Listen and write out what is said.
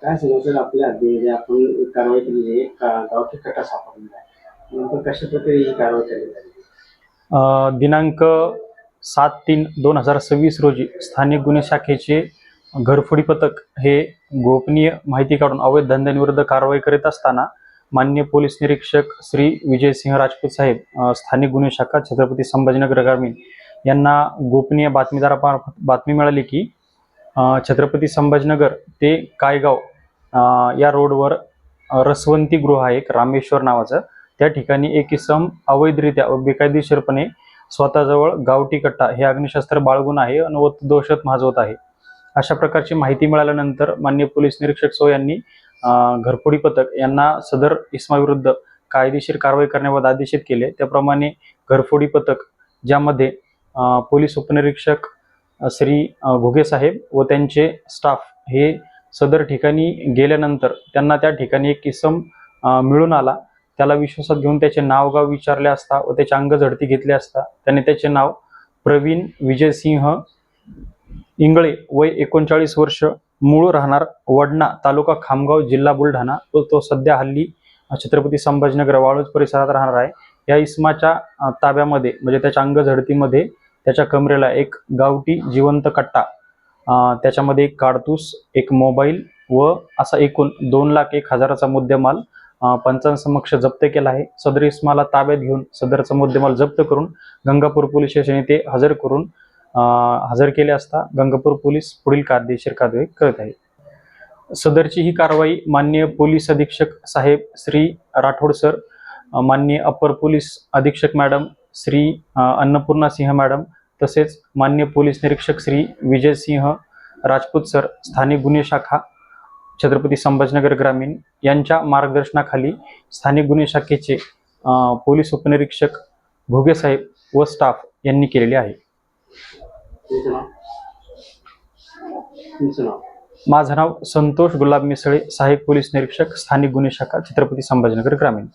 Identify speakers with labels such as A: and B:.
A: काय समजलं आपल्या आधी म्हणजे आपण एक कारवाई केलेली आहे, एक गावठी कट्टा सापडलेला आहे. नेमकं कशा प्रकारे ही कारवाई केली झाली?
B: दिनांक 7/3/2026 रोजी स्थानिक गुन्हे शाखेचे घरफोडी पथक हे गोपनीय माहिती काढून अवैध धंद्यांविरुद्ध कारवाई करीत असताना माननीय पोलीस निरीक्षक श्री विजयसिंह राजपूत साहेब, स्थानिक गुन्हे शाखा छत्रपती संभाजीनगर ग्रामीण यांना गोपनीय बातमीदारामार्फत बातमी मिळाली की छत्रपती संभाजीनगर ते कायगाव या रोडवर रसवंती गृह आहे एक रामेश्वर नावाचं. त्या ठिकाणी एक इसम अवैधरित्या व बेकायदेशीरपणे स्वतःजवळ गावठी कट्टा हे अग्निशस्त्र बाळगून आहे आणि दहशत माजवत आहे. अशा प्रकारची माहिती मिळाल्यानंतर माननीय पोलीस निरीक्षक सो यांनी घरफोडी पथक यांना सदर इसमाविरुद्ध कायदेशीर कारवाई करण्याबाबत आदेशित केले. त्याप्रमाणे घरफोडी पथक ज्यामध्ये पोलीस उपनिरीक्षक श्री घुगे साहेब व त्यांचे स्टाफ हे सदर ठिकाणी गेल्यानंतर त्यांना त्या ठिकाणी एक इसम मिळून आला. त्याला विश्वासात घेऊन त्याचे नाव गाव विचारले असता व त्याचे अंग झडती घेतली असता त्याने त्याचे नाव प्रवीण विजयसिंह इंगळे, वय 39 वर्ष, मूळ राहणार वडना, तालुका खामगाव, जिल्हा बुलढाणा, तो सध्या हल्ली छत्रपती संभाजीनगर वाळूज परिसरात राहणार आहे. या इसमाच्या ताब्यामध्ये म्हणजे त्याच्या अंग झडतीमध्ये त्याच्या कमरेला एक गावठी जिवंत कट्टा, त्याच्यामध्ये एक काडतूस, एक मोबाईल व असा एकूण 2,01,000चा मुद्देमाल पंचांसमक्ष जप्त केला आहे. सदर इसमाला ताब्यात घेऊन सदरचा मुद्देमाल जप्त करून गंगापूर पोलीस स्टेशन येथे हजर केले असता गंगापूर पोलीस पुढील कायदेशीर कारवाई करत आहे. सदरची ही कारवाई माननीय पोलीस अधीक्षक साहेब श्री राठोड सर, माननीय अप्पर पोलीस अधीक्षक मॅडम श्री अन्नपूर्णा सिंह मॅडम, तसेच माननीय पोलीस निरीक्षक श्री विजयसिंह राजपूत सर, स्थानिक गुन्हे शाखा छत्रपती संभाजीनगर ग्रामीण यांच्या मार्गदर्शनाखाली स्थानिक गुन्हे शाखेचे पोलीस उपनिरीक्षक घुगे साहेब व स्टाफ यांनी केलेले आहे. माझं नाव संतोष गुलाब मिसळे, सहाय्यक पोलीस निरीक्षक, स्थानिक गुन्हे शाखा छत्रपती संभाजीनगर ग्रामीण.